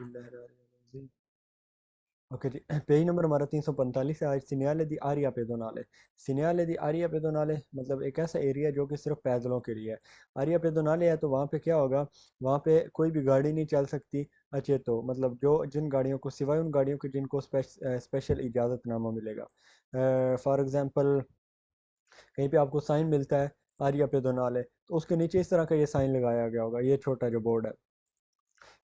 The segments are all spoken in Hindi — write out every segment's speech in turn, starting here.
बिस्मिल्लाहिर्रहमानिर्रहीम। ओके जी, पेज नंबर हमारा 345 है। आज सिनियाले दी आरिया पेदोनाले। सिनियाले दी आरिया पेदोनाले मतलब एक ऐसा एरिया जो कि सिर्फ पैदलों के लिए है। आरिया पेदोनाले है तो वहाँ पे क्या होगा, वहाँ पे कोई भी गाड़ी नहीं चल सकती। अच्छे तो मतलब जो जिन गाड़ियों को, सिवाय उन गाड़ियों के जिनको स्पेशल इजाज़तनामा मिलेगा। फॉर एग्ज़ाम्पल कहीं पे आपको साइन मिलता है आरिया पेदोनाले, तो उसके नीचे इस तरह का ये साइन लगाया गया होगा, ये छोटा जो बोर्ड है।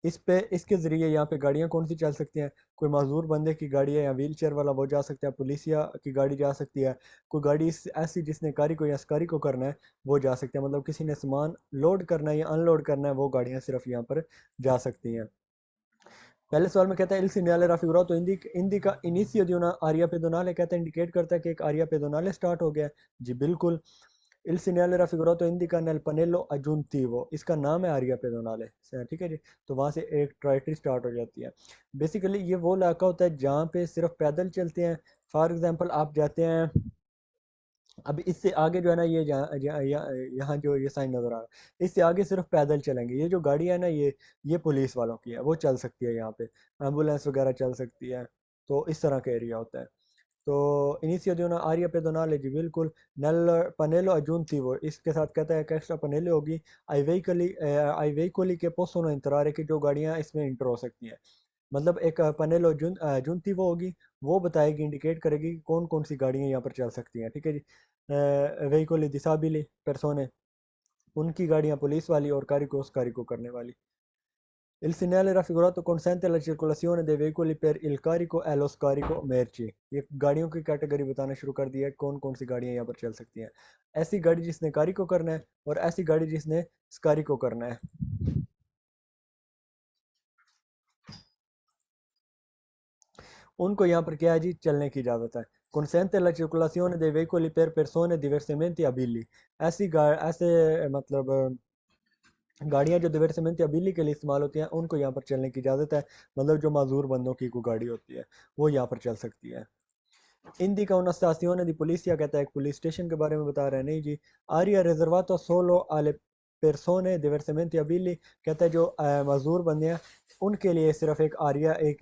इस पे इसके ज़रिए यहाँ पे गाड़ियाँ कौन सी चल सकती हैं। कोई माजूर बंदे की गाड़ी है या व्हील चेयर वाला वो जा सकता है, पुलिसिया की गाड़ी जा सकती है। कोई गाड़ी ऐसी जिसने कारी को या स्कारी को करना है वो जा सकते हैं, मतलब किसी ने सामान लोड करना है या अनलोड करना है वो गाड़ियाँ सिर्फ यहाँ पर जा सकती हैं। पहले सवाल में कहता है इल सीनियाले राफिगुराto indica inicio de una área pedonale, कहता है इंडिकेट करता है कि एक आरिया पेदोनाले स्टार्ट हो गया है। जी बिल्कुल। इल सीनियाले राफिगुराto indica nel pannello aggiuntivo, इसका नाम है आरिया पेदोनाले से, ठीक है जी। तो वहाँ से एक ट्राइटरी स्टार्ट हो जाती है। बेसिकली ये वो इलाका होता है जहाँ पे सिर्फ पैदल चलते हैं। फॉर एग्जांपल आप जाते हैं, अब इससे आगे जो है ना, ये यहाँ जो ये साइन नज़र आ रहा है, इससे आगे सिर्फ पैदल चलेंगे। ये जो गाड़ी है ना, ये पुलिस वालों की है, वो चल सकती है यहाँ पे। एम्बुलेंस वगैरह चल सकती है। तो इस तरह का एरिया होता है। तो इनिशियो जो ना आरिया पेदोनाले जी बिल्कुल। नल पनेलो aggiuntivo, इसके साथ कहता है कि एक्स्ट्रा पनेले होगी। आई वेहिकली के पोसोनो इंतरार है कि जो गाड़ियाँ इसमें इंटर हो सकती हैं। मतलब एक पनेलो जुनती वो होगी, वो बताएगी, इंडिकेट करेगी कि कौन कौन सी गाड़ियाँ यहाँ पर चल सकती हैं, ठीक है जी। वेहिकोली दिसाबिली परसोने, उनकी गाड़ियाँ पुलिस वाली, और कारिको करने वाली। Il segnale raffigurato consente la circolazione dei veicoli per il carico e lo scarico merci। ये गाड़ियों की कैटेगरी बताना शुरू कर दिया है, कौन कौन सी गाड़ियाँ यहाँ पर चल सकती हैं। ऐसी गाड़ी जिसने कारी को करना है और ऐसी गाड़ी जिसने स्कारी को करना है, उनको यहाँ पर क्या है जी, चलने की इजाज़त है। Consente la circolazione dei veicoli per persone diversamente abili। ऐसे मतलब गाड़ियाँ जो diversamente abili के लिए इस्तेमाल होती हैं, उनको यहाँ पर चलने की इजाज़त है। मतलब जो माजूर बंदों की कोई गाड़ी होती है वो यहाँ पर चल सकती है। Indica una stazione di polizia, कहता है एक पुलिस स्टेशन के बारे में बता रहे हैं। नहीं जी, आरिया रिजर्वाto solo alle persone diversamente abili, कहता है जो मजदूर बंदे हैं उनके लिए सिर्फ एक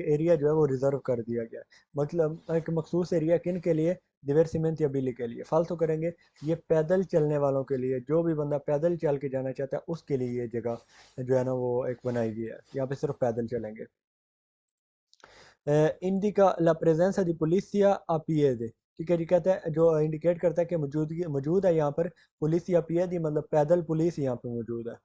एरिया जो है वो रिजर्व कर दिया गया है। मतलब एक मखसूस एरिया किन के लिए, diversamente abili के लिए। फालतू करेंगे, ये पैदल चलने वालों के लिए, जो भी बंदा पैदल चल के जाना चाहता है उसके लिए ये जगह जो है ना वो एक बनाई गई है। यहाँ पे सिर्फ पैदल चलेंगे। इंडिका ला प्रेजेंसा दी पुलिसिया आ पिएदे, ठीक है जी। कहता है जो इंडिकेट करता है कि मौजूद है यहाँ पर पुलिसिया पिएदी, मतलब पैदल पुलिस यहाँ पे मौजूद है।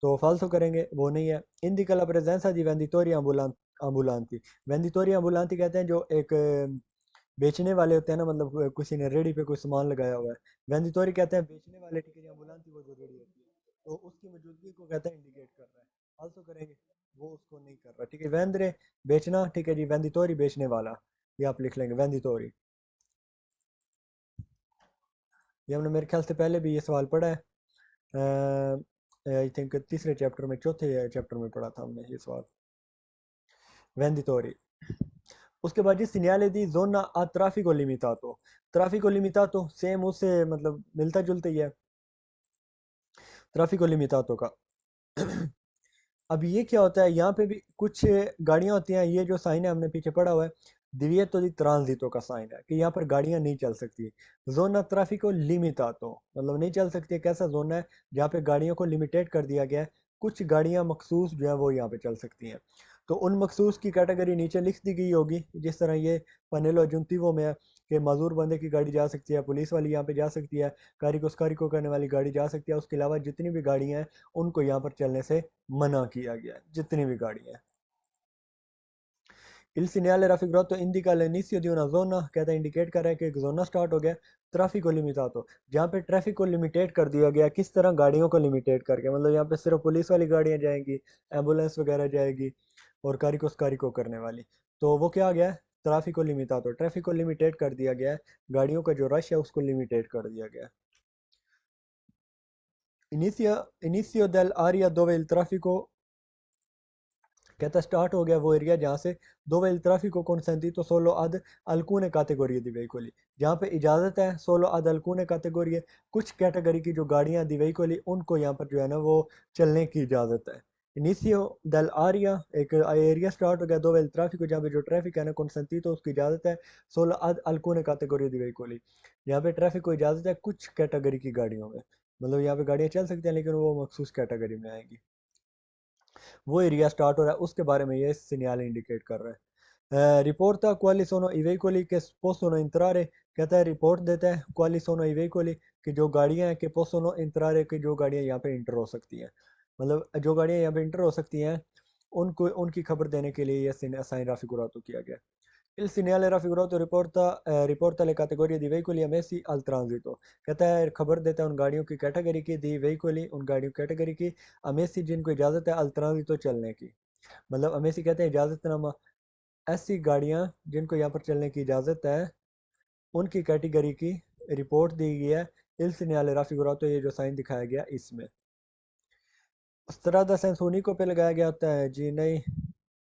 तो फाल्सो करेंगे, वो नहीं है। इंडिका ला प्रेजेंसा दी वेंडिटोरी ambulanti। वेंडिटोरी ambulanti कहते हैं जो एक बेचने वाले होते हैं ना, मतलब किसी ने रेडी पे कोई सामान लगाया हुआ है। वेंडिटोरी कहते हैं बेचने वाले, ठीक है। ambulanti वो जो रेडी होती है, तो उसकी मौजूदगी को कहता है इंडिकेट कर रहा है। फाल्सो करेंगे, वो उसको नहीं कर रहा, ठीक है। वेंद्रे बेचना, ठीक है जी। वेंदितोरी बेचने वाला, ये आप लिख लेंगे वेंदितोरी। ये हमने मेरे ख्याल से पहले भी ये सवाल पढ़ा है। आई थिंक तीसरे चैप्टर में, चौथे चैप्टर में पढ़ा था हमने ये सवाल, वेंदितोरी। उसके बाद जी सिग्नले दी जोना आ ट्राफिको लिमिटातो सेम उससे मतलब मिलता जुलता ही है, ट्राफिको लिमिटातो का। अब ये क्या होता है, यहाँ पे भी कुछ गाड़ियाँ होती हैं। ये जो साइन है हमने पीछे पढ़ा हुआ है, दिविएतो दी ट्रांजिटो का साइन है कि यहाँ पर गाड़ियाँ नहीं चल सकती। जोना ट्रैफिको लिमिटातो मतलब नहीं चल सकती। एक ऐसा जोन है जहाँ पे गाड़ियों को लिमिटेड कर दिया गया है। कुछ गाड़ियाँ मखसूस जो है वो यहाँ पे चल सकती हैं। तो उन मखसूस की कैटेगरी नीचे लिख दी गई होगी, जिस तरह ये पनेलो जुंतीवो में है कि माजूर बंदे की गाड़ी जा सकती है, पुलिस वाली यहाँ पे जा सकती है, कारिको करने वाली गाड़ी जा सकती है। उसके अलावा जितनी भी गाड़ियाँ हैं उनको यहाँ पर चलने से मना किया गया है, जितनी भी गाड़ियाँ हैं। Il segnale raffigurato indica l'inizio di una zona, कहता है इंडिकेट कर रहा है कि एक जोना स्टार्ट हो गया। ट्रैफिक को लिमिटातो, जहाँ पे ट्रैफिक को लिमिटेड कर दिया गया। किस तरह, गाड़ियों को लिमिटेड करके, मतलब यहाँ पे सिर्फ पुलिस वाली गाड़ियाँ जाएंगी, एम्बुलेंस वगैरह जाएगी, और कारिको करने वाली। तो वो क्या आ गया है, ट्रैफिक को लिमिटातो, ट्रैफिक को लिमिटेड कर दिया गया है। गाड़ियों का जो रश है उसको लिमिटेड कर दिया गया है। Inizio dell'area dove il traffico, कहता स्टार्ट हो गया वो एरिया जहाँ से dove il traffico consentito solo ad alcune categorie di veicoli, जहाँ पे इजाज़त है solo ad alcune categorie, कुछ कैटेगरी की जो गाड़ियाँ दी veicoli उनको यहाँ पर जो है ना वो चलने की इजाज़त है। इनिशियो दल आरिया, एक एरिया स्टार्ट हो गया दो वेल ट्रैफिक, जहाँ पे जो ट्रैफिक है ना consentito उसकी इजाज़त है solo ad alcune categorie di veicoli, यहाँ पे ट्रैफिक को इजाज़त है कुछ कैटेगरी की गाड़ियों में, मतलब यहाँ पे गाड़ियाँ चल सकती हैं लेकिन वो मखसूस कैटेगरी में आएंगी। वो एरिया स्टार्ट हो रहा है उसके बारे में ये सिग्नल इंडिकेट कर रहा है। रिपोर्ट था क्वाली सोनो ई veicoli che possono entrare, कहता है रिपोर्ट देता है क्वाली सोनो ई veicoli कि जो गाड़ियां हैं कि possono entrare कि जो गाड़ियां यहाँ पे इंटर हो सकती हैं, मतलब जो गाड़ियां यहाँ पे इंटर हो सकती हैं उनको उनकी खबर देने के लिए यह साइन राफिगुरातो किया गया। Il segnale raffigurato riporta le categorie di veicoli ammessi al transito, कहता है खबर देता है उन गाड़ियों की कैटेगरी की, दी veicoli उन गाड़ियों की कैटेगरी की, अमेसी जिनको इजाज़त है अल ट्रांजितो चलने की, मतलब अमेसी कहते हैं इजाज़तनामा, ऐसी गाड़ियाँ जिनको यहाँ पर चलने की इजाज़त है उनकी कैटेगरी की रिपोर्ट दी गई है इल सिग्नale raffigurato, ये जो साइन दिखाया गया इसमें। स्त्रादा सेंसोनिको पे लगाया गया होता है जी नहीं,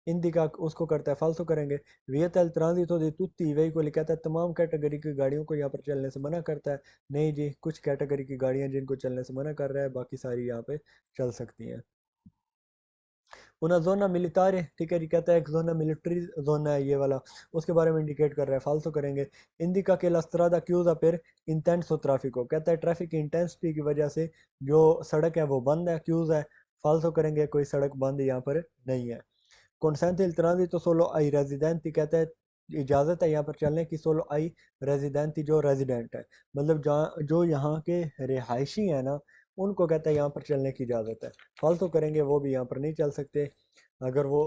इंडिका उसको करता है फाल्सो करेंगे। वियतल ट्रांजिटो दी तुत्ती वही को कहता है तमाम कैटेगरी की गाड़ियों को यहाँ पर चलने से मना करता है, नहीं जी कुछ कैटेगरी की गाड़ियाँ जिनको चलने से मना कर रहा है बाकी सारी यहाँ पे चल सकती हैं। una zona militare, ठीक है जी, कहता है एक जोना मिलिट्री जोन है ये वाला, उसके बारे में इंडिकेट कर रहा है फाल्सो करेंगे। इंडिका के लस्त्रादा क्यूजा पर इंटेंसो ट्रैफिको, कहता है ट्रैफिक की इंटेंसिटी की वजह से जो सड़क है वो बंद है, क्यूज है, फाल्सो करेंगे कोई सड़क बंद यहाँ पर नहीं है। consente il transito solo ai residenti, कहता है इजाज़त है यहाँ पर चलने की सोलो आई रेजिडेंटी जो रेजिडेंट है, मतलब जहाँ जो यहाँ के रिहायशी हैं ना उनको कहता है यहाँ पर चलने की इजाज़त है, फालतू करेंगे वो भी यहाँ पर नहीं चल सकते अगर वो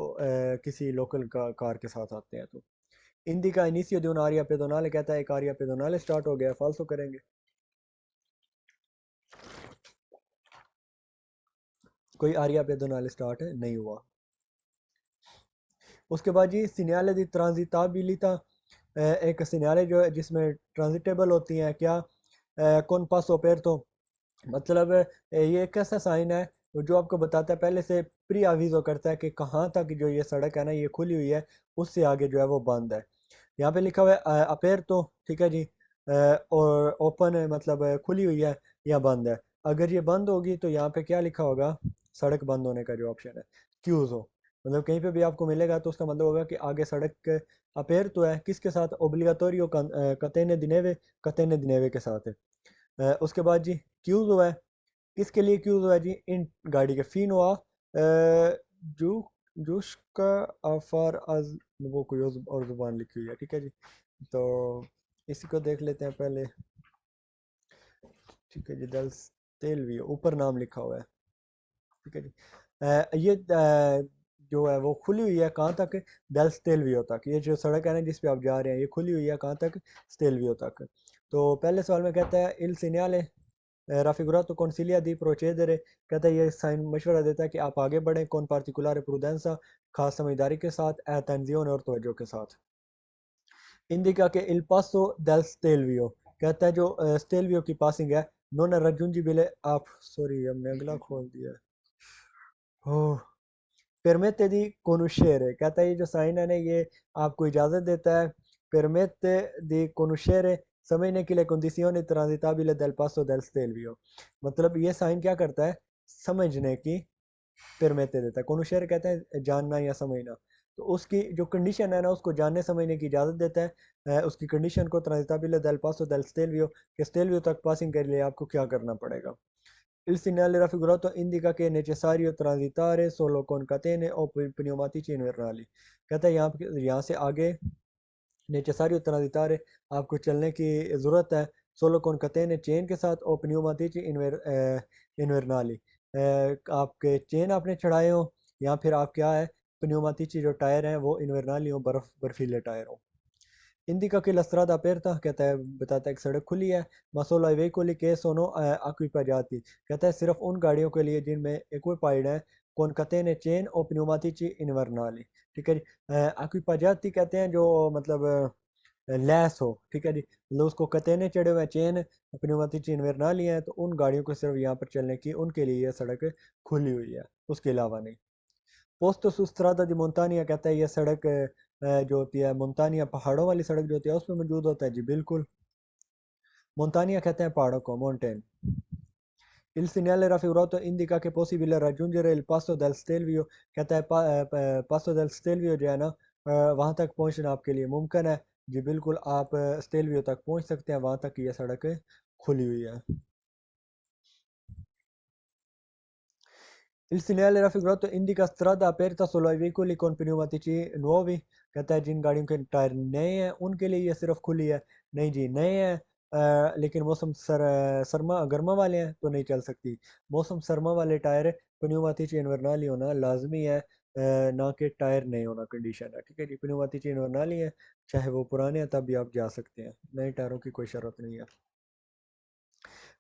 किसी लोकल कार के साथ आते हैं तो। हिंदी का इनिशियो दी आरिया पेदोनाले, कहता है एक आरिया पेदोनाले स्टार्ट हो गया, फालतू करेंगे कोई आरिया पेदोनाले स्टार्ट नहीं हुआ। उसके बाद जी सिग्नल दी ट्रांजिताबिलिटा, एक सिग्नल जो है जिसमें ट्रांजिटेबल होती हैं क्या, कौन पासो अपेर्तो, मतलब ये एक ऐसा साइन है जो आपको बताता है पहले से प्री आविज़ो करता है कि कहाँ तक जो ये सड़क है ना ये खुली हुई है, उससे आगे जो है वो बंद है। यहाँ पे लिखा हुआ है अपेर्तो, ठीक है जी, और ओपन है मतलब खुली हुई है या बंद है। अगर ये बंद होगी तो यहाँ पे क्या लिखा होगा, सड़क बंद होने का जो ऑप्शन है क्यूज हो, मतलब कहीं पे भी आपको मिलेगा तो उसका मतलब होगा कि आगे सड़क अपेयर तो है किसके साथ, ओब्लिगाटोरियो कतेने दिनेवे के साथ है। उसके बाद जी क्यूज हुआ है, किसके लिए क्यूज हुआ है जी, इन गाड़ी के फीन हुआ जू जूश का आफार आज, वो कोई और जुबान लिखी हुई है, ठीक है जी, तो इसी को देख लेते हैं पहले, ठीक है जी, दल तेल भी ऊपर नाम लिखा हुआ है, ठीक है जी। ये जो है वो खुली हुई है कहाँ तक, डेल स्टेलवियो तक, ये जो सड़क है ना जिस पे आप जा रहे हैं ये खुली हुई है कहाँ तक, स्टेलवियो तक। तो पहले सवाल में कहता है इल सीनियाले राफिगुरातो कौनसिलिया दी प्रोचेदरे, कहता है ये साइन मशवरा देता है कि आप आगे बढ़ें कौन पार्टिकुलर प्रूडेंसा, खास समझदारी के साथ, अटेंजियोन और तवज्जो के साथ। इंडिका के इल पासो डेल स्टेलवियो, कहता है जो स्टेलवियो की पासिंग है, नोना रजुंजी बिले आप, सॉरी हमने अगला खोल दिया है, परमेते दी कोनुशेरे, कहता है ये जो साइन है ना ये आपको इजाज़त देता है परमेते दी कोनुशेरे समझने के लिए condizioni transitabile del passo del Stelvio, मतलब ये साइन क्या करता है, समझने की परमेते देता है, कोनुशेरे कहते हैं जानना या समझना, तो उसकी जो कंडीशन है ना उसको जानने समझने की इजाज़त देता है, उसकी कंडीशन को transitabile del passo del Stelvio कि स्टेलवियो तक पासिंग के लिए आपको क्या करना पड़ेगा। Il segnale raffigurato indica che è necessario transitare solo con catene o pneumatici invernali, कहता है यहाँ से आगे नेचेसारियो transitare आपको चलने की ज़रूरत है solo con catene चेन के साथ और pneumatici invernali, आपके चेन आपने चढ़ाए हो या फिर आप क्या है pneumatici जो टायर हैं वो इन्वर्नाली हो, बर्फीले टायर हो। Indica che la strada aperta, कहता है बताता है कि सड़क खुली है, ma solo ai veicoli che sono equipaggiati, कहता है सिर्फ उन गाड़ियों के लिए जिनमें equipped है con catene chain और pneumatici invernali, ठीक है जी। equipaggiati कहते हैं जो मतलब लैस हो, ठीक है जी, मतलब उसको कतेने चढ़े हुए चेन pneumatici invernali हैं तो उन गाड़ियों को सिर्फ यहाँ पर चलने की उनके लिए यह सड़क खुली हुई है, उसके अलावा नहीं। पोस्तो सुस्त्रादा दी मोंटानिया, कहता है ये सड़क जो होती है मोंटानिया पहाड़ों वाली सड़क जो होती है उसमें मौजूद होता है जी बिल्कुल, मोंटानिया कहते हैं पहाड़ों को, mountain. Il segnale raffigurato indica che è possibile raggiungere il passo del Stelvio, कहता है passo del Stelvio जो है ना वहाँ तक पहुँचना आपके लिए मुमकिन है। जी बिल्कुल, आप स्टेलवियो तक पहुँच सकते हैं, वहाँ तक ये सड़क खुली हुई है। Il segnale raffigurato indica strada aperta solo ai veicoli con pneumatici nuovi, कहता है जिन गाड़ियों के टायर नए हैं उनके लिए ये सिर्फ खुली है। नहीं जी, नए हैं लेकिन मौसम सरमा गर्मा वाले हैं तो नहीं चल सकती। मौसम सरमा वाले टायर pneumatici invernali होना लाजमी है, ना कि टायर नए होना कंडीशन है। ठीक है जी, pneumatici invernali है, चाहे वो पुराने हैं तब भी आप जा सकते हैं, नए टायरों की कोई शर्त नहीं है।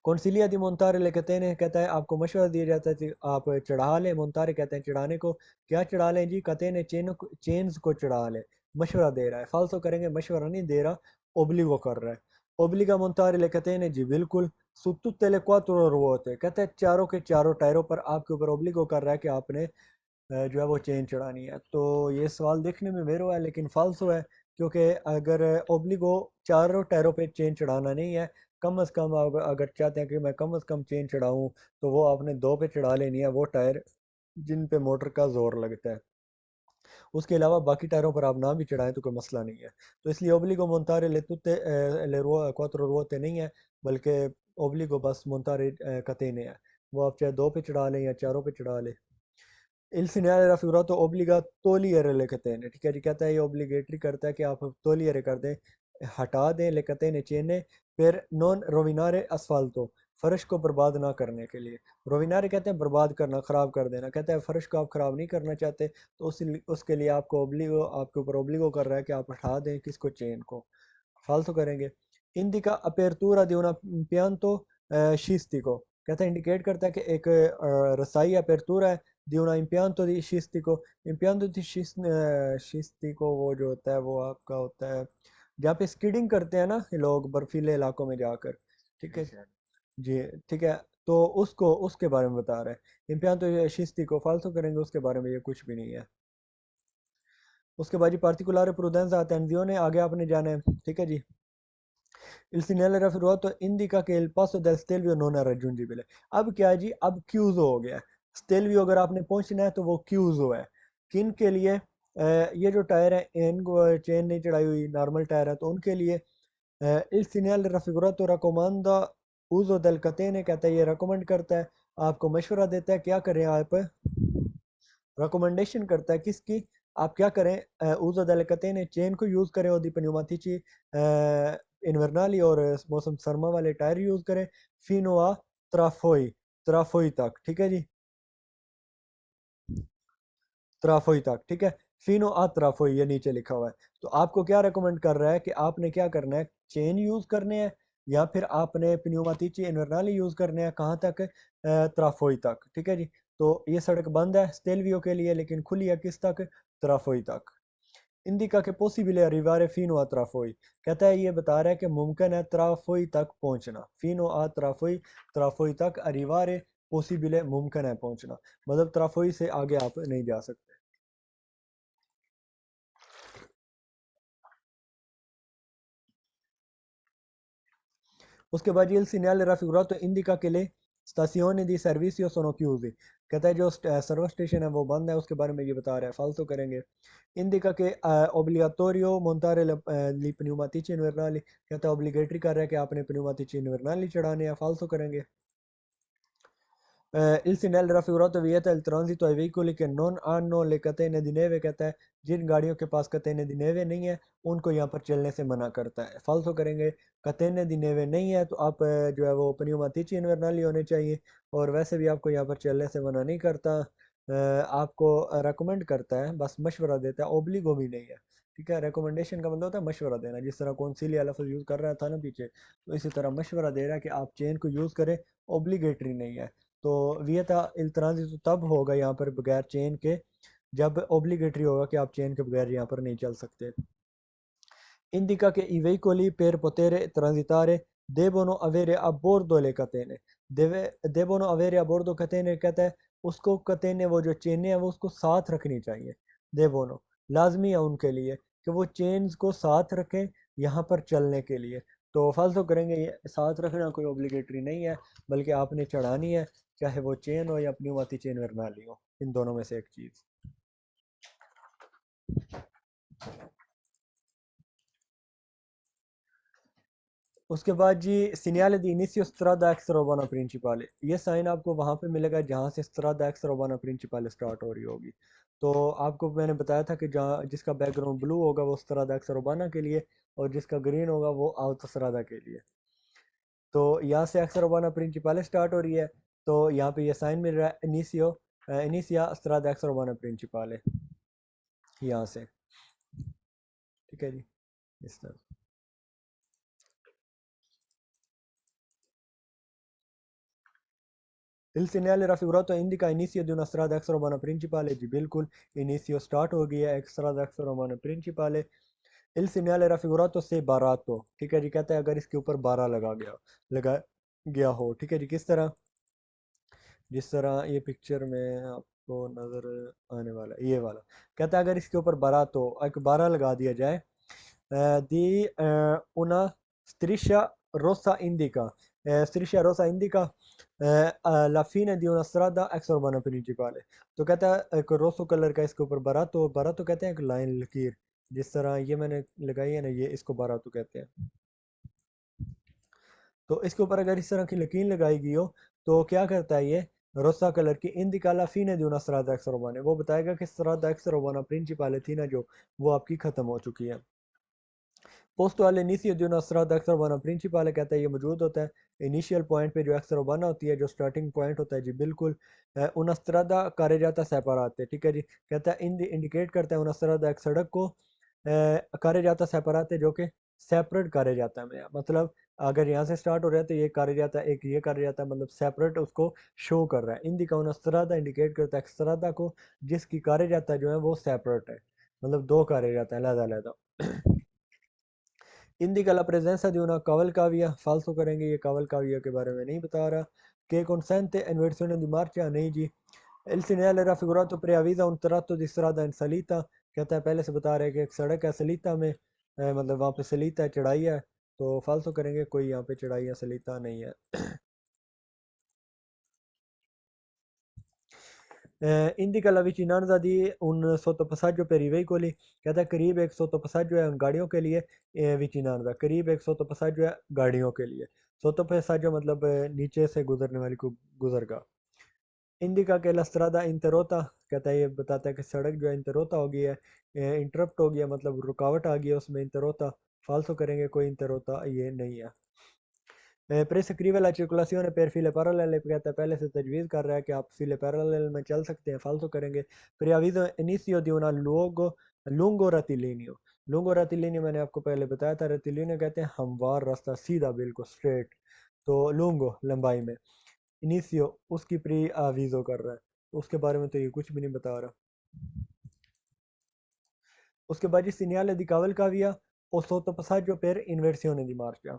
कौनसिलिया दी मोन्तारे कहते हैं, कहता है आपको मशवरा दिया जाता है कि आप चढ़ा लें। मोन्तारे कहते हैं चढ़ाने को। क्या चढ़ा लें जी? कहते हैं चेन्स को चढ़ा लें। मशवरा दे रहा है, फालतू करेंगे, मशवरा नहीं दे रहा, ओब्लिगो कर रहा है। ओब्लिगा मोन्तारे कहते हैं जी बिल्कुल। सुतुत तेले क्वात्रो रुओते, कहते हैं चारों के चारों टायरों पर आपके ऊपर ओब्लिगो कर रहा है कि आपने जो है वो चेन चढ़ानी है। तो ये सवाल देखने में मेरो है लेकिन फालतू है, क्योंकि अगर ओब्लिगो चारों टायरों पे चेन चढ़ाना नहीं है, कम अज़ कम अगर चाहते हैं कि मैं कम अज़ कम चेन चढ़ाऊँ तो वो आपने दो पे चढ़ा लेनी है, वो टायर जिन पे मोटर का जोर लगता है। उसके अलावा बाकी टायरों पर आप ना भी चढ़ाएं तो कोई मसला नहीं है। तो इसलिए ओब्लिगो मोन्तारे ले रुआ क्वात्रो रुओते नहीं है, बल्कि ओब्लिगो बस मोन्तारे कतेने है। वो आप चाहे दो पे चढ़ा लें या चारों पे चढ़ा लें। Il segnale raffigurato obbliga a togliere le catene, ठीक है जी, कहता है ये ओब्लिगेटरी करता है कि आप togliere कर दें, हटा दें le catene चेने, फिर non rovinare asfalto, फर्श को बर्बाद ना करने के लिए। रोविनारे कहते हैं बर्बाद करना, ख़राब कर देना। कहता है फर्श को आप ख़राब नहीं करना चाहते तो उसके लिए आपको ओब्लिगो, आपके ऊपर ओब्लिगो कर रहा है कि आप हटा दें किसको, चेन को। फालतू करेंगे। indica apertura di un impianto scistico, कहता है इंडिकेट करता है कि एक रसाई अपेरतूरा है di un impianto di scistico। impianto di scistico वो जो होता है वो आपका होता है जहाँ पे स्कीडिंग करते हैं ना ये लोग बर्फीले इलाकों में जाकर। ठीक है जी, ठीक है। तो उसको उसके बारे में बता रहा है। impianto scistico फालतू करेंगे, उसके बारे में ये कुछ भी नहीं है। उसके बाद जी पार्टिकुलर प्रूडेंस attenzione आगे आपने जाना है। ठीक है जी। Il segnale raffigurato indica che il passo del Stelvio non è raggiungibile। अब क्या है जी, अब क्यूजो हो गया है। स्टेलवियो अगर आपने पहुंचना है तो वो क्यूजो है। किन के लिए? ये जो टायर है इनको चेन नहीं चढ़ाई हुई, नॉर्मल टायर है तो उनके लिए il segnale raffigurato raccomanda uso del catene, कहता है ये recommend करता है, आपको मशवरा देता है क्या करें आप, रिकमेंडेशन करता है किसकी, आप क्या करें, uso delle catene चेन को यूज़ करें, और दी pneumatici इन्वर्नाली और मौसम सरमा वाले टायर यूज़ करें, fino a ट्राफोई, ट्राफोई तक। ठीक है जी, ट्राफोई तक। ठीक है, फिनो आ ट्राफोई ये नीचे लिखा हुआ है। तो आपको क्या रेकमेंड कर रहा है कि आपने क्या करना है, चेन यूज़ करने हैं या फिर आपने प्न्यूमातिची इन्वर्नाली यूज़ करने हैं, कहाँ तक, ट्राफोई तक। ठीक है जी, तो ये सड़क बंद है स्टेलवियो के लिए लेकिन खुली है किस तक, ट्राफोई तक। इंडिका के पॉसिबल arrivare fino a ट्राफोई, कहता है ये बता रहा है कि मुमकिन है ट्राफोई तक पहुंचना। फिनो आ ट्राफोई, ट्राफोई तक arrivare पॉसिबल है, मुमकिन है पहुंचना, मतलब ट्राफोई से आगे आप नहीं जा सकते। उसके बाद il segnale raffigurato indica che le stazioni di servizio sono chiuse, कहता है जो सर्विस स्टेशन है वो बंद है, उसके बारे में ये बता रहा है, फालतू करेंगे। indica che obbligatorio montare gli pneumatici invernali, कहता है ओब्लिगेटरी कर रहा है कि आपने pneumatici invernali चढ़ाने हैं, फालतू करेंगे। il segnale raffigurato vieta il transito ai veicoli che non hanno le catene di neve, कहता है जिन गाड़ियों के पास कतेने दी नेवे नहीं है उनको यहाँ पर चलने से मना करता है, फालतू करेंगे। कतेने दी नेवे नहीं है तो आप जो है वो pneumatici invernali होने चाहिए, और वैसे भी आपको यहाँ पर चलने से मना नहीं करता, आपको रेकमेंड करता है, बस मशवरा देता है, ओब्लिगो भी नहीं है। ठीक है, रिकमेंडेशन का मतलब होता है मशवरा देना, जिस तरह कौनसिलिया लफ्ज़ यूज़ कर रहा था ना पीछे, तो इसी तरह मशवरा दे रहा है कि आप चेन को यूज़ करें, ओब्लिगेटरी नहीं है। तो वियता इल्तराजी तो तब होगा यहाँ पर बगैर चेन के जब ओब्लिगेटरी होगा कि आप चेन के बगैर यहाँ पर नहीं चल सकते। Indica che i veicoli per poter transitare devono avere a bordo le catene, devono avere a bordo catene, कहता है उसको कतेने वो जो चेनें हैं वो उसको साथ रखनी चाहिए। देवोनो लाजमी है उनके लिए कि वो चेन्स को साथ रखें यहाँ पर चलने के लिए। तो फालतू करेंगे ये साथ रखना कोई ऑब्लिगेटरी नहीं है, बल्कि आपने चढ़ानी है, चाहे वो चेन हो या प्न्यूमाती चेन वर्नाली हो, इन दोनों में से एक चीज़। उसके बाद जी सीनियाले दी इनिशियो स्ट्रादा एक्स रोबाना प्रिंसिपाले, ये साइन आपको वहाँ पे मिलेगा जहाँ से स्ट्रादा एक्स रोबाना प्रिंसिपाले स्टार्ट हो रही होगी। तो आपको मैंने बताया था कि जहाँ जिसका बैकग्राउंड ब्लू होगा वो स्ट्रादा एक्स रोबाना के लिए, और जिसका ग्रीन होगा वो आउटोस्ट्रादा के लिए। तो यहाँ से एक्स रोबाना प्रिंसिपाले स्टार्ट हो रही है, तो यहाँ पे ये साइन मिल रहा है इनिशियो इनिशिया स्ट्रादा एक्स रोबाना प्रिंसिपाले, यहाँ से। ठीक है जी, इस तरह। Il segnale raffigurato indica inizio di una strada extraurbana principale, जी बिल्कुल, इनिशियो स्टार्ट हो गया एक strada extraurbana principale। il segnale raffigurato से बारातो, ठीक है जी, कहता है अगर इसके ऊपर 12 लगा गया हो, ठीक है जी, किस तरह, जिस तरह ये पिक्चर में आपको नज़र आने वाला है, ये वाला। कहता है अगर इसके ऊपर 12 तो एक 12 लगा दिया जाए, दी una striscia rossa indica striscia rossa indica la fine di una strada extraurbana principale। तो कहता है एक रोसो कलर का इसके ऊपर बारातो कहते हैं एक लाइन लकीर, जिस तरह ये मैंने लगाई है ना, ये इसको बारातो कहते हैं। तो इसके ऊपर अगर इस तरह की लकीर लगाई गई हो तो क्या करता है ये, रोसा कलर की इंदिका ला fine di una strada extraurbana, वो बताएगा कि strada extraurbana principale थी ना जो, वो आपकी खत्म हो चुकी है। पोस्ट वाले इनिशियो जो नसरत अक्सर बना प्रिंसिपल कहता है ये मौजूद होता है इनिशियल पॉइंट पे जो अक्सर बना होती है, जो स्टार्टिंग पॉइंट होता है जी बिल्कुल। उनस्त्रदा करे जाता सेपरात है, ठीक है जी, कहता है इंडिकेट करता है उनस्त्रदा एक सड़क को करे जाता सेपरात है, जो कि सेपरेट करे जाता है। मैं मतलब अगर यहाँ से स्टार्ट हो रहा है तो ये करे जाता है, एक ये करे जाता है, मतलब सेपरेट उसको शो कर रहा है। इंडिका उनस्त्रदा इंडिकेट करता है एक्सत्रादा को, जिसकी करे जाता जो है वो सेपरेट है, मतलब दो करे जाता है अलग अलग। Indica la presenza di una cavalcavia, falso करेंगे, ये cavalcavia के बारे में नहीं बता रहा। che consente inversione di marcia, नहीं जी। il segnale raffigurato preavvisa un tratto di strada in salita, कहता है पहले से बता रहे हैं कि एक सड़क है सलीता में, मतलब वहाँ पे सलीता है, चढ़ाई है, तो फालतू करेंगे, कोई यहाँ पे चढ़ाई या सलीता नहीं है। indica la vicinanza di un sottopassaggio per i veicoli, कहता है करीब एक सोतोपसाज है उन गाड़ियों के लिए, विचिनानदा करीब एक सोतोपसाज है गाड़ियों के लिए। सोतोपसाज मतलब नीचे से गुजरने वाली को गुजरगा। इंडिका के लस्त्रादा इंटरोता, कहता है ये बताता है कि सड़क जो है इंटरोता हो गई है, इंटरप्ट हो गया, मतलब रुकावट आ गई है उसमें, इंटरोता। फालसो करेंगे, कोई इंटरोता ये नहीं है। प्रेस्क्रिbe la circolazione per file parallele, कहता है पहले से तजवीज़ कर रहा है कि आप file parallel में चल सकते हैं, फालतू करेंगे। preavviso inizio di una lungo rettilineo, lungo rettilineo मैंने आपको पहले बताया था, रेटिलिनियो कहते हैं हमवार रास्ता, सीधा बिल्कुल स्ट्रेट। तो लूंगो लंबाई में, इनिशियो उसकी प्री आविजो कर रहा है, तो उसके बारे में तो ये कुछ भी नहीं बता रहा। उसके बाद जी सीनियाले दी cavalcavia o sottopassaggio per inversione di marcia,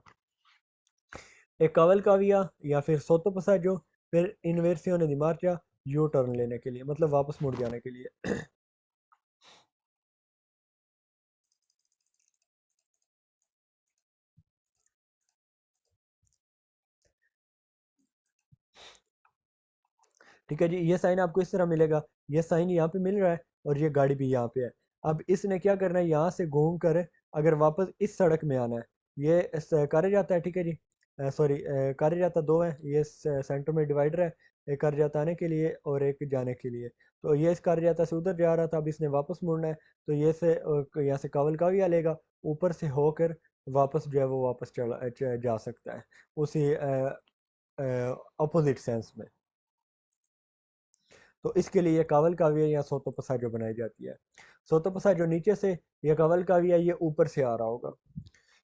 एक cavalcavia या फिर sottopassaggio per inversione di marcia, U turn लेने के लिए, मतलब वापस मुड़ जाने के लिए। ठीक है जी, ये साइन आपको इस तरह मिलेगा, ये साइन यहाँ पे मिल रहा है और ये गाड़ी भी यहाँ पे है। अब इसने क्या करना है, यहाँ से घूम कर अगर वापस इस सड़क में आना है, ये कार्य जाता है, ठीक है जी, सॉरी, कार्य जाता दो है, ये सेंटर में डिवाइडर है, एक कार्य जाता आने के लिए और एक जाने के लिए। तो ये इस कार्य जाता से उधर जा रहा था, अब इसने वापस मुड़ना है, तो ये से यहाँ से कावल काविया लेगा, ऊपर से होकर वापस जो है वो वापस जा सकता है उसी अपोजिट सेंस में। तो इसके लिए ये कावल काविया या सोतो पसाजो बनाई जाती है। सोतो पसाजो नीचे से, या कावल काविया ये ऊपर से आ रहा होगा।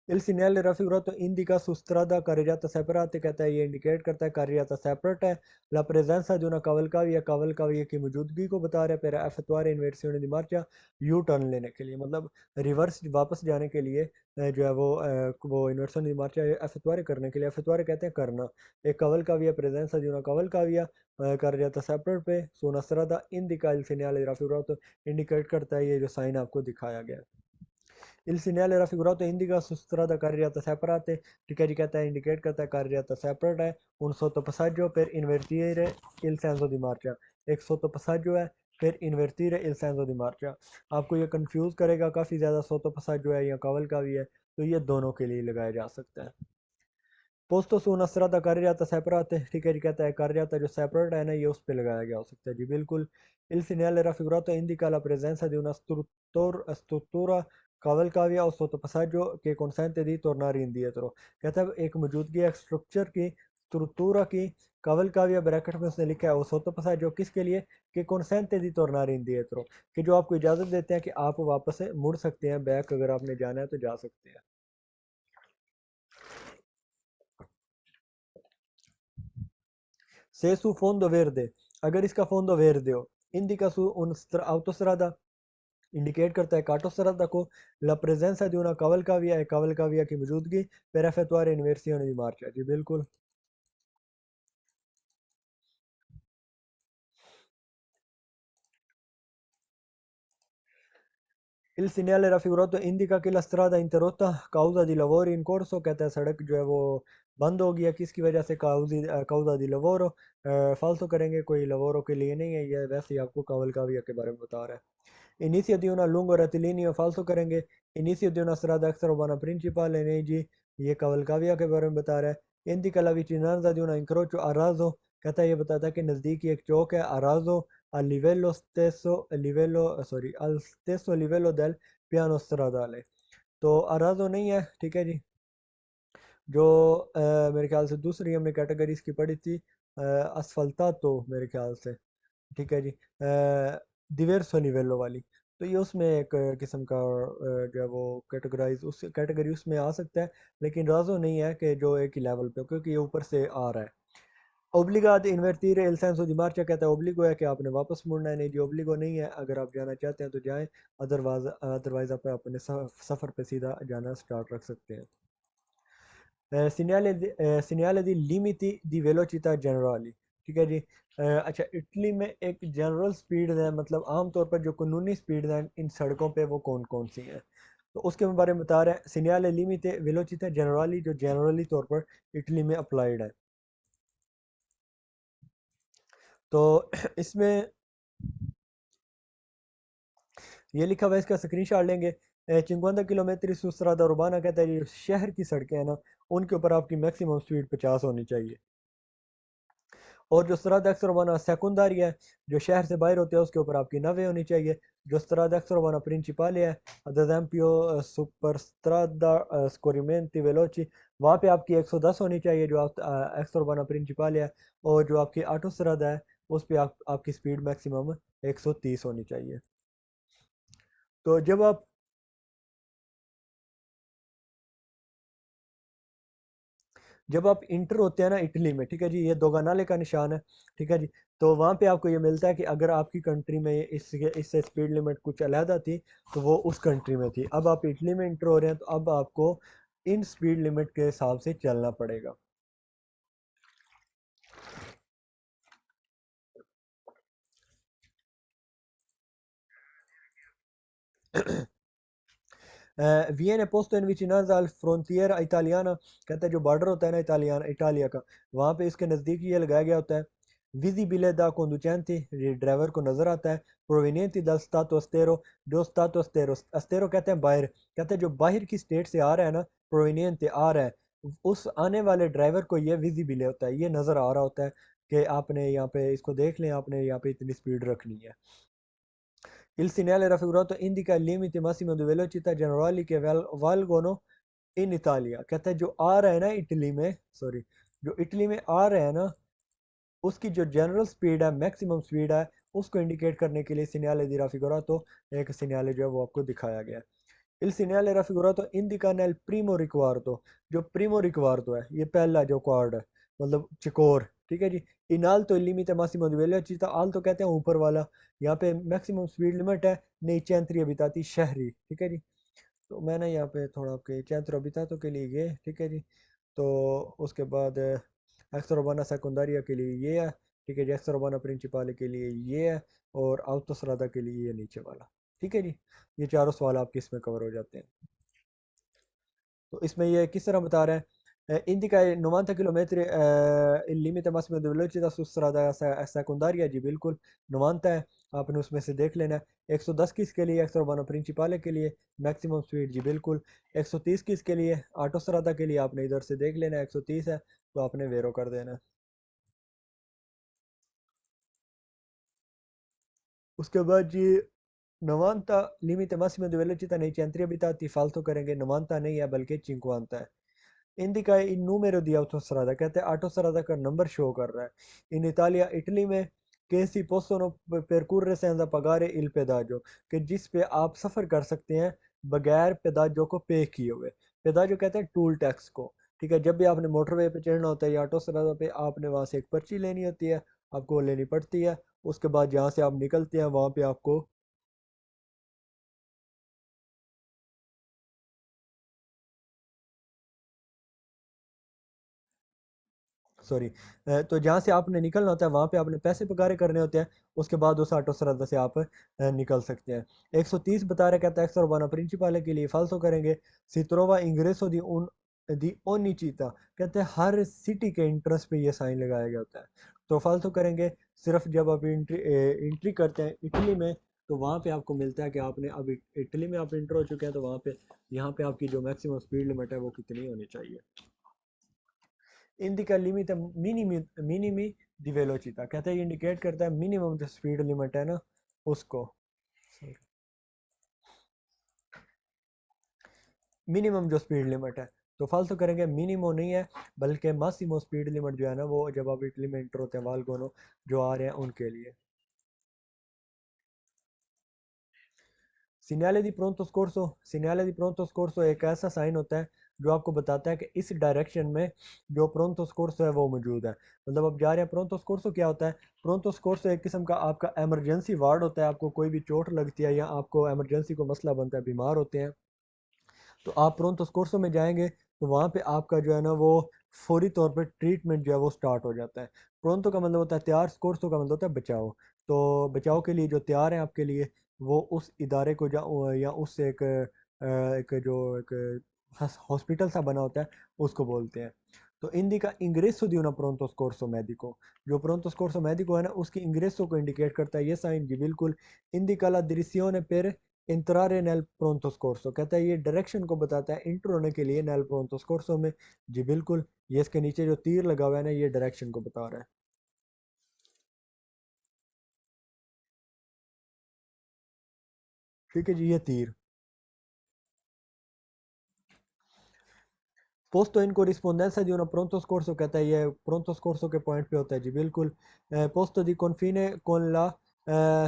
Il segnale raffigurato indica su strada carreggiata separate, कहता है ये इंडिकेट करता है carreggiata separate है। La presenza di una cavalcavia की मौजूदगी को बता रहा है। per effettuare inversione di marcia, U turn लेने के लिए, मतलब रिवर्स वापस जाने के लिए, जो है वो इन्वर्सन दी मार्चा effettuare करने के लिए, effettuare कहते हैं करना। एक cavalcavia presenza di una cavalcavia carreggiata separate पे su una strada indica il segnale raffigurato, indicate करता है ये जो साइन आपको दिखाया गया है। Il segnale raffigurato indica su strada carreggiata separate, ठीक है जी, कहता है इंडिकेट करता है carreggiata separate है un sottopassaggio per invertire il senso di marcia, एक sottopassaggio है फिर इन्वर्टीर il senso di marcia। आपको ये कंफ्यूज करेगा काफ़ी ज़्यादा, sottopassaggio है या कावल का भी है, तो ये दोनों के लिए लगाया जा सकता है। पोस्तो su una strada carreggiata separate, ठीक है जी, कहता है carreggiata जो separate है ना, ये उस पे लगाया गया हो सकता है जी, बिल्कुल। Il segnale raffigurato indica la presenza di una struttura cavalcavia o sottopassaggio che consente di tornare indietro, कहता है एक मौजूदगी है स्ट्रक्चर की, स्ट्रक्चरा की, cavalcavia ब्रैकेट में उसने लिखा है वो sottopassaggio किसके लिए, कि consente di tornare indietro, कि जो आपको इजाज़त देते हैं कि आप वापस से मुड़ सकते हैं, बैक अगर आपने जाना है तो जा सकते हैं। Se su fondo verde, अगर इसका fondo verde हो, indica su autostrada, इंडिकेट करता है काटोस्ट्रादा को, la presenza di una cavalcavia है cavalcavia की मौजूदगी, per effettuare inversione di marcia, जी बिल्कुल। Il segnale raffigurato indica che la strada è interrotta causa di lavori in corso, कहता है सड़क जो है वो बंद हो गया किसकी वजह से, causa di lavoro, फालतू करेंगे, कोई lavoro के लिए नहीं है, ये वैसे ही आपको cavalcavia के बारे में बता रहा है। Inizio di una lungo rettilineo, falso करेंगे, inizio di una strada extraurbana principale, नहीं जी, ये cavalcavia के बारे में बता रहा है। Indica la vicinanza di un incrocio a raso, कहता है ये बताता है कि नज़दीकी एक चौक है, a raso al stesso livello del piano stradale, तो a raso नहीं है, ठीक है जी। जो मेरे ख्याल से दूसरी हमने कैटेगरी इसकी पढ़ी थी, असफलता मेरे ख्याल से, ठीक है जी, डिवेर्सो लिवेलो वाली, तो ये उसमें एक किस्म का जो है वो कैटेगराइज उस कैटेगरी उसमें आ सकता है, लेकिन राजो नहीं है कि जो एक ही लेवल पे हो, क्योंकि ये ऊपर से आ रहा है। ओब्लिगाद इन्वर्टीरे एल सेंसो दी मार्चा, कहता है ओब्लिगो है कि आपने वापस मुड़ना है, नहीं जी ओब्लिगो नहीं है, अगर आप जाना चाहते हैं तो जाएं, अदरवाइज आप अपने सफ़र पे सीधा जाना स्टार्ट रख सकते हैं। segnale di limiti di velocità generali, ठीक है जी। अच्छा, इटली में एक जनरल स्पीड है, मतलब आमतौर पर जो कानूनी स्पीड है इन सड़कों पे वो कौन कौन सी हैं, तो उसके बारे में बता रहे हैं। segnale limite velocità generali जो जनरली तौर पर इटली में अप्लाइड है, तो इसमें ये लिखा हुआ है, इसका स्क्रीनशॉट लेंगे। 50 किलोमीटर सुस्रादा उर्बाना, कहता है ये शहर की सड़कें हैं ना, उनके ऊपर आपकी मैक्सिमम स्पीड 50 होनी चाहिए। और जो स्ट्रादा एक्सट्रामाना सेकुंडारी है, जो शहर से बाहर होते हैं, उसके ऊपर आपकी 90 होनी चाहिए। जो स्ट्रादा एक्सट्रामाना प्रिंसिपाले है, ad esempio superstrada scorrimenti veloci, वहाँ पे आपकी 110 होनी चाहिए, जो आप एक्सट्रामाना प्रिंसिपाले है। और जो आपकी ऑटो स्ट्रादा है, उस पे आपकी स्पीड मैक्सिमम 130 होनी चाहिए। तो जब आप इंटर होते हैं ना इटली में, ठीक है जी, ये दोगनाले का निशान है, ठीक है जी, तो वहाँ पे आपको ये मिलता है कि अगर आपकी कंट्री में इससे स्पीड लिमिट कुछ अलहदा थी, तो वो उस कंट्री में थी। अब आप इटली में इंटर हो रहे हैं, तो अब आपको इन स्पीड लिमिट के हिसाब से चलना पड़ेगा। वियने पोस्तो इन विचिनाza al frontiera italiana, कहता है जो बॉर्डर होता है ना इटालिया का, वहाँ पे इसके नज़दीक ये लगाया गया होता है। विजिबile da conducenti, ये ड्राइवर को नज़र आता है। provenienti dal stato estero, जो stato estero, estero कहते हैं बाहर, कहते हैं जो बाहर की स्टेट से आ रहा है ना, proveniente आ रहा है, उस आने वाले ड्राइवर को ये विजिबile होता है, ये नज़र आ रहा होता है कि आपने यहाँ पे इसको देख लें, आपने यहाँ पे इतनी स्पीड रखनी है। Il segnale raffigurato indica il limite massimo di velocità generali che valgono इन इतालिया, कहता है जो आ रहा है ना इटली में, सॉरी, जो इटली में आ रहा है ना, उसकी जो जनरल स्पीड है, मैक्सिमम स्पीड है, उसको इंडिकेट करने के लिए सिग्नल दी raffigurato, एक सिग्नल जो है वो आपको दिखाया गया है। Il segnale raffigurato indica nel primo riquarto, जो प्रीमो रिक्वार्डो है, ये पहला जो क्वार्ड है, मतलब चकोर, ठीक है जी। इन Alto il limite massimo di velocità, Alto कहते हैं ऊपर वाला, यहाँ पे मैक्सिमम स्पीड लिमिट है, नहीं चैंत्री अबिताती शहरी, ठीक है जी। तो मैंने यहाँ पे थोड़ा आपके चैंत्र अबितातो के लिए ये, ठीक है जी। तो उसके बाद एक्स रोबाना सेकुंडारिया के लिए ये है, ठीक है जी। एक्स रोबाना प्रिंसिपाले के लिए ये है, और आउटोस्ट्रादा के लिए ये नीचे वाला। ठीक है जी, ये चारों सवाल आपके इसमें कवर हो जाते हैं। तो इसमें ये किस तरह बता रहे हैं, Indica 90 km il limite massimo di velocità su strada secondaria जी बिल्कुल 90 है, आपने उसमें से देख लेना है। 110 किसके लिए, एक्स्ट्रा प्रिंसिपाले के लिए मैक्सिमम स्पीड जी बिल्कुल। 130 किसके लिए, ऑटो स्ट्रादा के लिए, आपने इधर से देख लेना है 130 है तो आपने वेरो कर देना है। उसके बाद जी 90 limite massimo di velocità nei centri abitati falso करेंगे, 90 नहीं है बल्कि 50 है। indica il numero di autostrada, कहते हैं autostrada का नंबर शो कर रहा है। इन इतालिया इटली में che si possono percorrere senza pagare il pedaggio, कि जिस पे आप सफ़र कर सकते हैं बगैर पेदाजो को पे किए हुए। पेदाजो कहते हैं टूल टैक्स को। ठीक है, जब भी आपने मोटरवे पे चढ़ना होता है या ऑटोस्ट्रादा पे, आपने वहाँ से एक पर्ची लेनी होती है, आपको वो लेनी पड़ती है। उसके बाद जहाँ से आप निकलते हैं वहाँ पे आपको, सॉरी, तो जहाँ से आपने निकलना होता है वहाँ पे आपने पैसे पगारे करने होते हैं। उसके बाद उस ऑटो सरदा से आप निकल सकते हैं। 130 बता रहे, कहता है एक्स्ट्रा उrbano प्रिंसिपल के लिए फालसो करेंगे। सित्रोवा इंग्रेसो दी ओनी चीता, कहते हैं हर सिटी के इंट्रेंस पे ये साइन लगाया गया होता है। तो फालसो करेंगे सिर्फ जब आप एंट्री करते हैं इटली में, तो वहाँ पे आपको मिलता है कि आपने अब इटली में आप इंटर हो चुके हैं, तो वहाँ पे यहाँ पे आपकी जो मैक्सिमम स्पीड लिमिट है वो कितनी होनी चाहिए। indica il limite minimi di velocità, कहते हैं ये इंडिकेट करता है मिनिमम जो स्पीड लिमिट है ना उसको। मिनिमम जो स्पीड लिमिट है, तो फालतू करेंगे मिनिमो नहीं है बल्कि मासिमो स्पीड लिमिट जो है ना, वो जब आप इटली में इंटर होते हैं वालगोनो जो आ रहे हैं उनके लिए। सिग्नल दी प्रोंतो स्कोर्सो एक ऐसा साइन होता है जो आपको बताता है कि इस डायरेक्शन में जो प्रोंतो स्कोर्सो है वो मौजूद है। मतलब अब जा रहे हैं, प्रोंतो स्कोर्सो क्या होता है, प्रोंतो स्कोर्सो एक किस्म का आपका इमरजेंसी वार्ड होता है। आपको कोई भी चोट लगती है या आपको इमरजेंसी को मसला बनता है, बीमार होते हैं, तो आप प्रोंतो स्कोर्सो में जाएंगे तो वहाँ पे आपका जो है ना वो फौरी तौर पे ट्रीटमेंट जो है वो स्टार्ट हो जाता है। प्रोंतो का मतलब होता है तैयार, स्कोर्सो का मतलब होता है बचाव। तो बचाव के लिए जो तैयार हैं आपके लिए, वो उस इदारे को या उस एक जो एक हॉस्पिटल सा बना होता है उसको बोलते हैं। तो इंदी का इंग्रेसो दी una pronto scorso medico, जो प्रोंतो स्कोर्सो मेडिको है ना उसकी इंग्रेसो को इंडिकेट करता है ये साइन जी बिल्कुल। Indica la direzione per इंतरार nail प्रोंतो स्कोर्सो, कहता है ये डायरेक्शन को बताता है इंटर होने के लिए नैल प्रोंतो स्कोर्सो में जी बिल्कुल। ये इसके नीचे जो तीर लगा हुआ है ना, ये डायरेक्शन को बता रहा है। ठीक है जी, ये तीर। पोस्तो इन corrispondenza di una pronto scorso, कहता है ये प्रोंतो स्कोर्सो के पॉइंट पे होता है जी बिल्कुल। पोस्तो दी कॉन्फिने con la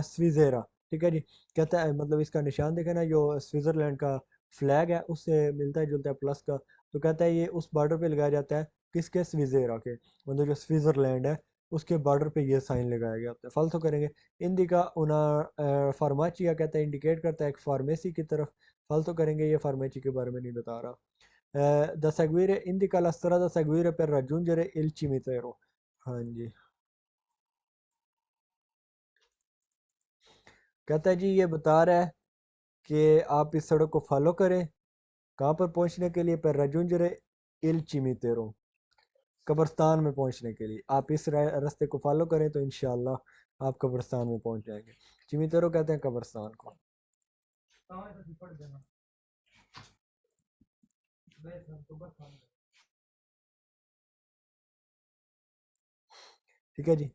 स्विजेरा, ठीक है जी। कहता है मतलब इसका निशान देखे ना, जो स्विट्जरलैंड का फ्लैग है उससे मिलता जुलता है प्लस का। तो कहता है ये उस बॉर्डर पे लगाया जाता है, किसके, स्विजेरा के, मतलब जो स्विट्जरलैंड है उसके बॉर्डर पे ये साइन लगाया गया होता है। फालतू करेंगे इंडिका उना फार्माचिया, कहता है इंडिकेट करता है एक फार्मेसी की तरफ। फालतू करेंगे ये फार्मेसी के बारे में नहीं बता रहा। da seguire indica la strada da seguire per raggiungere il cimitero। हाँ जी, कहता है जी ये बता रहा है कि आप इस सड़क को फॉलो करें, कहाँ पर पहुंचने के लिए, पर raggiungere il cimitero, कब्रिस्तान में पहुंचने के लिए आप इस रास्ते को फॉलो करें तो इंशाल्लाह आप कब्रिस्तान में पहुंच जाएंगे। चिमितेरो कहते हैं कब्रिस्तान को। ठीक है जी।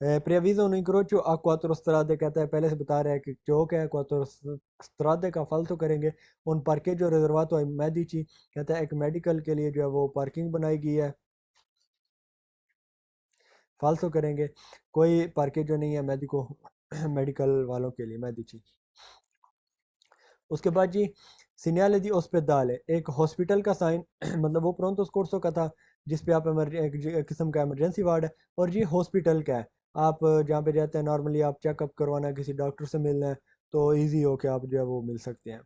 प्रेविजो un incrocio a quattro strade, कहता है पहले से बता रहा है कि चौक है quattro strade का फालतू करेंगे। उन parcheggio riservato ai medici, कहता है एक मेडिकल के लिए जो है वो पार्किंग बनाई गई है। फालतू करेंगे कोई parcheggio नहीं है मेडिको मेडिकल वालों के लिए, मेडिci। उसके बाद जी सीनियल दी ओस्पेदाल है, एक हॉस्पिटल का साइन मतलब वो प्रोंतो स्कोर्सो का था जिस पे आप एक किस्म का इमरजेंसी वार्ड है, और ये हॉस्पिटल का है। आप जहाँ पे जाते हैं नॉर्मली, आप चेकअप करवाना है, किसी डॉक्टर से मिलना है, तो इजी हो के आप जो है वो मिल सकते हैं।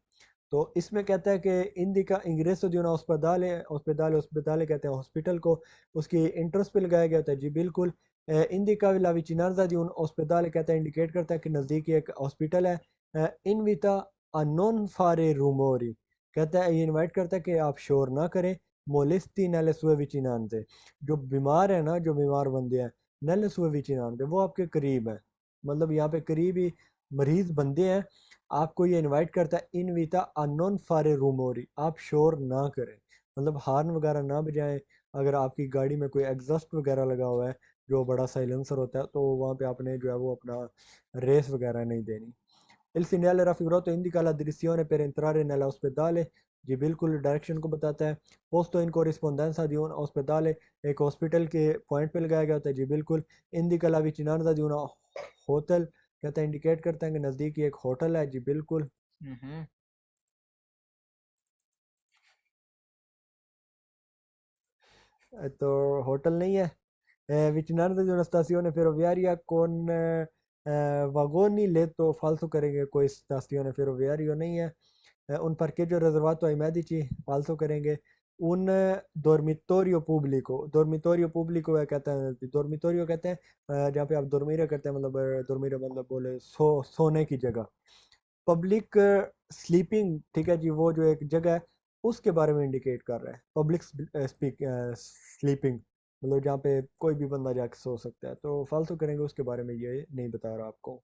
तो इसमें कहता है कि इंदी का इंग्रेसो जो ना अस्पताल है, अस्पताल कहते हैं हॉस्पिटल को, उसकी इंट्रेंस पे लगाया गया होता है जी बिल्कुल। इंदी का ला विचिनार्जा दी उन अस्पताल, कहता है इंडिकेट करता है कि नज़दीकी एक हॉस्पिटल है। इनविटा अनोन फारे रूमोरी, कहता है ये इनवाइट करता है कि आप शोर ना करें, मोलिस्टी नैले सुए विचिनान से, जो बीमार है ना, जो बीमार बंदे हैं, नैले सुए विचिनान पे, वो आपके करीब है, मतलब यहाँ पे करीब ही मरीज बंदे हैं, आपको ये इनवाइट करता है इनविटा अनोन फारे रूमोरी, आप शोर ना करें, मतलब हार्न वगैरह ना बजाएं। अगर आपकी गाड़ी में कोई एग्जॉस्ट वगैरह लगा हुआ है जो बड़ा साइलेंसर होता है, तो वहाँ पे आपने जो है वो अपना रेस वगैरह नहीं देनी। Il segnale raffigurato indica la direzione per entrare nell'ospedale, जी बिल्कुल डायरेक्शन को बताता है। पोस्तो इन कोरिस्पोंडेंसा di un ospedale, एक हॉस्पिटल के पॉइंट पे लगाया गया होता है, जी बिल्कुल। इंडिका ला विचिनानदा di una होटल, कहता है इंडिकेट करता है कि नज़दीक ही एक होटल है, जी बिल्कुल। हम्म। तो होटल नहीं है। विचिनानदा di una stazione ferroviaria con vagoni letto falso करेंगे, कोई stazione ferroviario नहीं है। un parcheggio riservato ai medici falso करेंगे। un dormitorio pubblico है, कहते हैं dormitorio कहते हैं जहाँ पे आप dormire करते हैं, मतलब dormire मतलब बोले सोने की जगह। पब्लिक स्लीपिंग, ठीक है जी, वो जो एक जगह है उसके बारे में इंडिकेट कर रहा है, पब्लिक स्लीपिंग, मतलब जहाँ पे कोई भी बंदा जाके सो सकता है, तो फालतू करेंगे उसके बारे में ये नहीं बता रहा आपको।